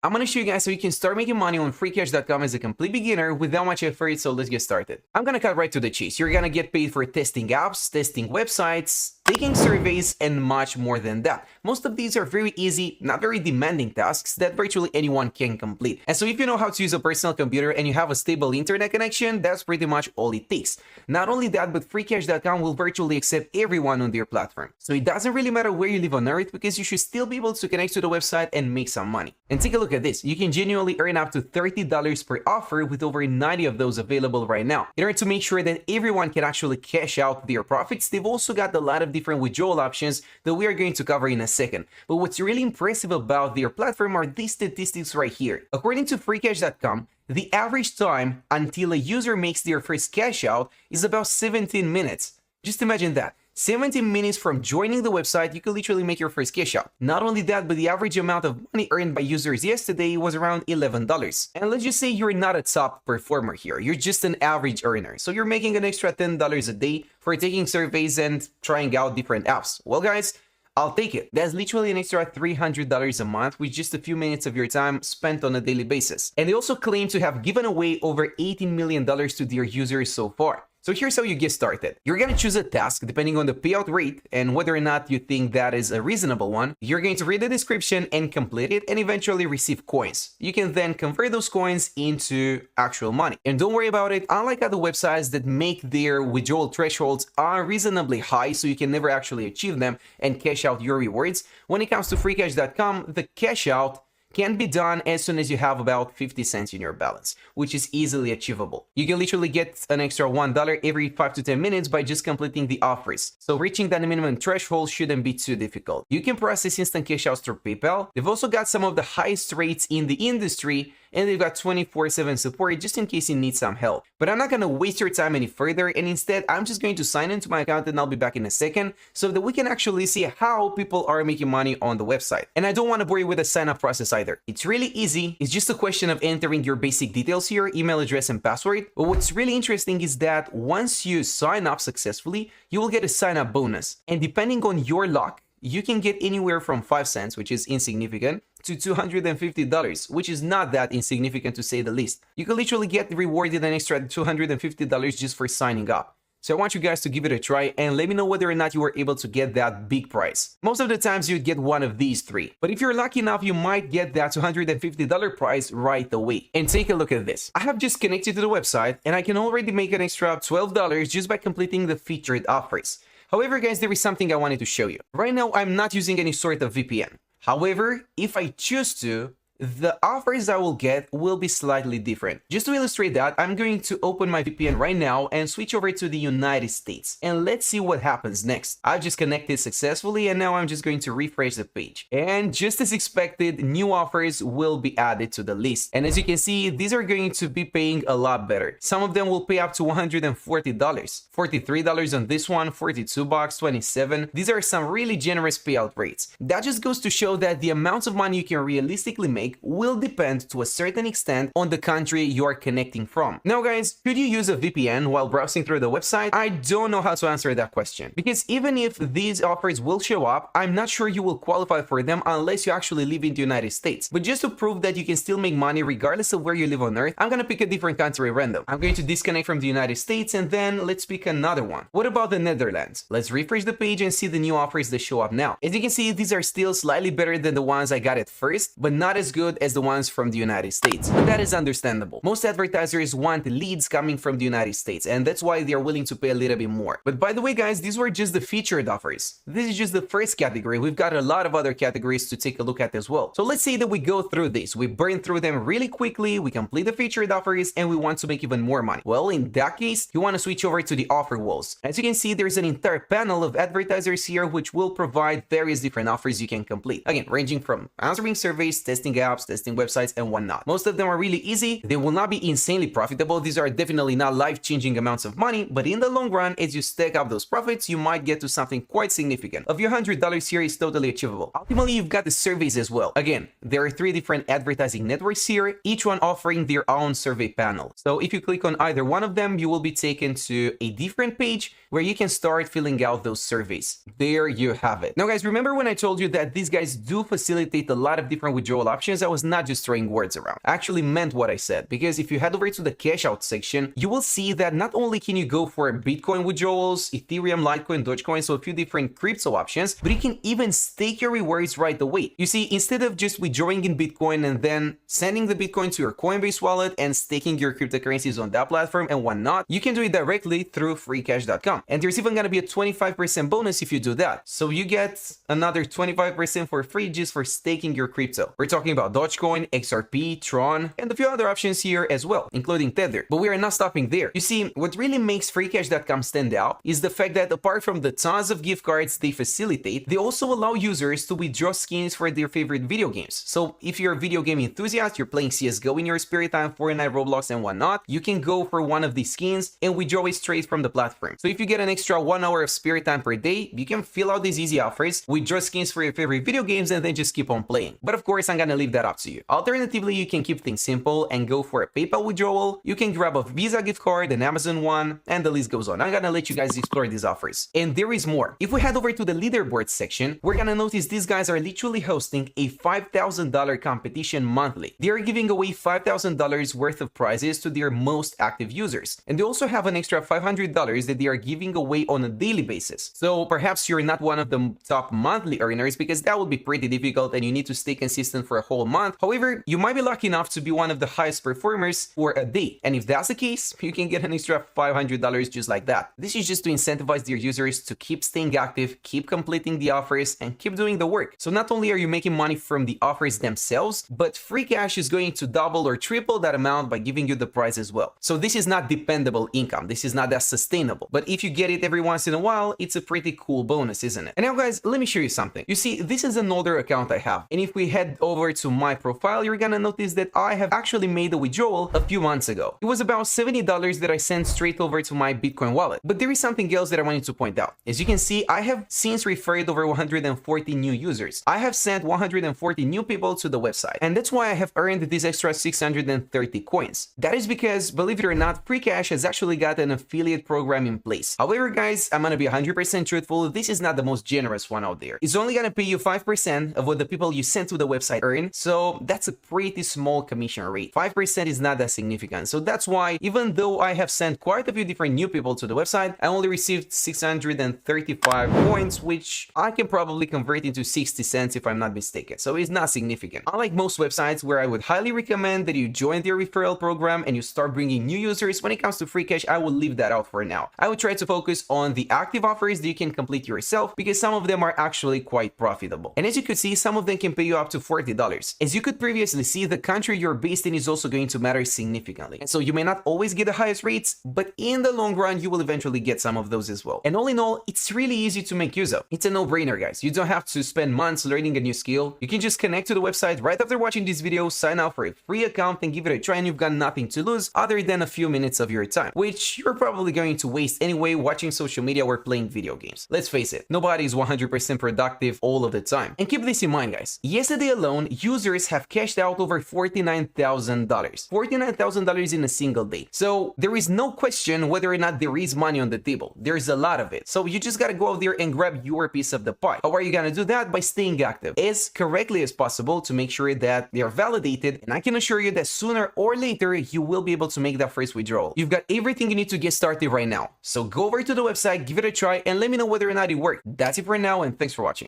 I'm going to show you guys how you can start making money on freecash.com as a complete beginner without much effort, so let's get started. I'm going to cut right to the chase. You're going to get paid for testing apps, testing websites, taking surveys, and much more than that. Most of these are very easy, not very demanding tasks that virtually anyone can complete. And so if you know how to use a personal computer and you have a stable internet connection, that's pretty much all it takes. Not only that, but freecash.com will virtually accept everyone on their platform. So it doesn't really matter where you live on Earth because you should still be able to connect to the website and make some money. And take a look at this. You can genuinely earn up to $30 per offer with over 90 of those available right now. In order to make sure that everyone can actually cash out their profits, they've also got a lot of different withdrawal options that we are going to cover in a second. But what's really impressive about their platform are these statistics right here. According to freecash.com, the average time until a user makes their first cash out is about 17 minutes. Just imagine that. 17 minutes from joining the website, you could literally make your first cash out. Not only that, but the average amount of money earned by users yesterday was around $11. And let's just say you're not a top performer here. You're just an average earner. So you're making an extra $10 a day for taking surveys and trying out different apps. Well, guys, I'll take it. That's literally an extra $300 a month with just a few minutes of your time spent on a daily basis. And they also claim to have given away over $18 million to their users so far. So here's how you get started. You're going to choose a task depending on the payout rate and whether or not you think that is a reasonable one. You're going to read the description and complete it and eventually receive coins. You can then convert those coins into actual money. And don't worry about it, unlike other websites that make their withdrawal thresholds unreasonably high so you can never actually achieve them and cash out your rewards, when it comes to freecash.com, the cash out can be done as soon as you have about 50 cents in your balance, which is easily achievable. You can literally get an extra $1 every 5 to 10 minutes by just completing the offers. So reaching that minimum threshold shouldn't be too difficult. You can process instant cash outs through PayPal. They've also got some of the highest rates in the industry, and they've got 24/7 support just in case you need some help. But I'm not going to waste your time any further, and instead I'm just going to sign into my account and I'll be back in a second so that we can actually see how people are making money on the website. And I don't want to bore you with the sign up process either. It's really easy. It's just a question of entering your basic details here, email address and password. But what's really interesting is that once you sign up successfully, you will get a sign up bonus. And depending on your luck, you can get anywhere from 5 cents, which is insignificant, to $250, which is not that insignificant to say the least. You can literally get rewarded an extra $250 just for signing up. So I want you guys to give it a try and let me know whether or not you were able to get that big prize. Most of the times you'd get one of these three, but if you're lucky enough, you might get that $250 prize right away. And take a look at this. I have just connected to the website and I can already make an extra $12 just by completing the featured offers. However, guys, there is something I wanted to show you. Right now, I'm not using any sort of VPN. However, if I choose to, the offers I will get will be slightly different. Just to illustrate that, I'm going to open my VPN right now and switch over to the United States. And let's see what happens next. I've just connected successfully and now I'm just going to refresh the page. And just as expected, new offers will be added to the list. And as you can see, these are going to be paying a lot better. Some of them will pay up to $140, $43 on this one, $42, $27. These are some really generous payout rates. That just goes to show that the amount of money you can realistically make will depend to a certain extent on the country you are connecting from. Now guys, could you use a VPN while browsing through the website? I don't know how to answer that question, because even if these offers will show up, I'm not sure you will qualify for them unless you actually live in the United States. But just to prove that you can still make money regardless of where you live on Earth, I'm gonna pick a different country random. I'm going to disconnect from the United States and then let's pick another one. What about the Netherlands? Let's refresh the page and see the new offers that show up now. As you can see, these are still slightly better than the ones I got at first, but not as good as the ones from the United States. But that is understandable. Most advertisers want leads coming from the United States, and that's why they are willing to pay a little bit more. But by the way, guys, these were just the featured offers. This is just the first category. We've got a lot of other categories to take a look at as well. So let's say that we go through this. We burn through them really quickly, we complete the featured offers, and we want to make even more money. Well, in that case, you want to switch over to the offer walls. As you can see, there's an entire panel of advertisers here which will provide various different offers you can complete. Again, ranging from answering surveys, testing apps, testing websites, and whatnot. Most of them are really easy. They will not be insanely profitable. These are definitely not life-changing amounts of money, but in the long run, as you stack up those profits, you might get to something quite significant. A few $100 here is totally achievable. Ultimately, you've got the surveys as well. Again, there are 3 different advertising networks here, each one offering their own survey panel. So if you click on either one of them, you will be taken to a different page where you can start filling out those surveys. There you have it. Now, guys, remember when I told you that these guys do facilitate a lot of different withdrawal options? options, I was not just throwing words around. I actually meant what I said, because if you head over to the cash out section, you will see that not only can you go for Bitcoin withdrawals, Ethereum, Litecoin, Dogecoin, so a few different crypto options, but you can even stake your rewards right away. You see, instead of just withdrawing in Bitcoin and then sending the Bitcoin to your Coinbase wallet and staking your cryptocurrencies on that platform and whatnot, you can do it directly through freecash.com. And there's even going to be a 25% bonus if you do that. So you get another 25% for free just for staking your crypto. We're talking about Dogecoin, XRP, Tron, and a few other options here as well, including Tether. But we are not stopping there. You see, what really makes freecash.com stand out is the fact that apart from the tons of gift cards they facilitate, they also allow users to withdraw skins for their favorite video games. So if you're a video game enthusiast, you're playing CSGO in your spare time, Fortnite, Roblox, and whatnot, you can go for one of these skins and withdraw it straight from the platform. So if you get an extra 1 hour of spare time per day, you can fill out these easy offers, withdraw skins for your favorite video games, and then just keep on playing. But of course, I'm gonna leave that up to you. Alternatively, you can keep things simple and go for a PayPal withdrawal. You can grab a Visa gift card, an Amazon one, and the list goes on. I'm gonna let you guys explore these offers. And there is more. If we head over to the leaderboards section, we're gonna notice these guys are literally hosting a $5,000 competition monthly. They are giving away $5,000 worth of prizes to their most active users. And they also have an extra $500 that they are giving away on a daily basis. So perhaps you're not one of the top monthly earners, because that would be pretty difficult and you need to stay consistent for a whole month. However, you might be lucky enough to be one of the highest performers for a day. And if that's the case, you can get an extra $500 just like that. This is just to incentivize their users to keep staying active, keep completing the offers, and keep doing the work. So not only are you making money from the offers themselves, but Freecash is going to double or triple that amount by giving you the prize as well. So this is not dependable income. This is not that sustainable. But if you get it every once in a while, it's a pretty cool bonus, isn't it? And now guys, let me show you something. You see, this is an older account I have. And if we head over to my profile, you're gonna notice that I have actually made a withdrawal a few months ago. It was about $70 that I sent straight over to my Bitcoin wallet. But there is something else that I wanted to point out. As you can see, I have since referred over 140 new users. I have sent 140 new people to the website. And that's why I have earned this extra 630 coins. That is because, believe it or not, Freecash has actually got an affiliate program in place. However, guys, I'm gonna be 100% truthful, this is not the most generous one out there. It's only gonna pay you 5% of what the people you sent to the website earn, so that's a pretty small commission rate. 5% is not that significant, so that's why, even though I have sent quite a few different new people to the website, I only received 635 points, which I can probably convert into 60 cents if I'm not mistaken, so it's not significant. Unlike most websites where I would highly recommend that you join their referral program and you start bringing new users, when it comes to Freecash, I will leave that out for now. I would try to focus on the active offers that you can complete yourself, because some of them are actually quite profitable. And as you could see, some of them can pay you up to $40. As you could previously see, the country you're based in is also going to matter significantly. And so you may not always get the highest rates, but in the long run, you will eventually get some of those as well. And all in all, it's really easy to make use of. It's a no-brainer, guys. You don't have to spend months learning a new skill. You can just connect to the website right after watching this video, sign up for a free account and give it a try, and you've got nothing to lose other than a few minutes of your time, which you're probably going to waste anyway watching social media or playing video games. Let's face it, nobody is 100% productive all of the time. And keep this in mind, guys. Yesterday alone, users have cashed out over $49,000. $49,000 in a single day. So there is no question whether or not there is money on the table. There's a lot of it. So you just gotta go out there and grab your piece of the pie. How are you gonna do that? By staying active as correctly as possible to make sure that they are validated. And I can assure you that sooner or later, you will be able to make that first withdrawal. You've got everything you need to get started right now. So go over to the website, give it a try, and let me know whether or not it worked. That's it for now, and thanks for watching.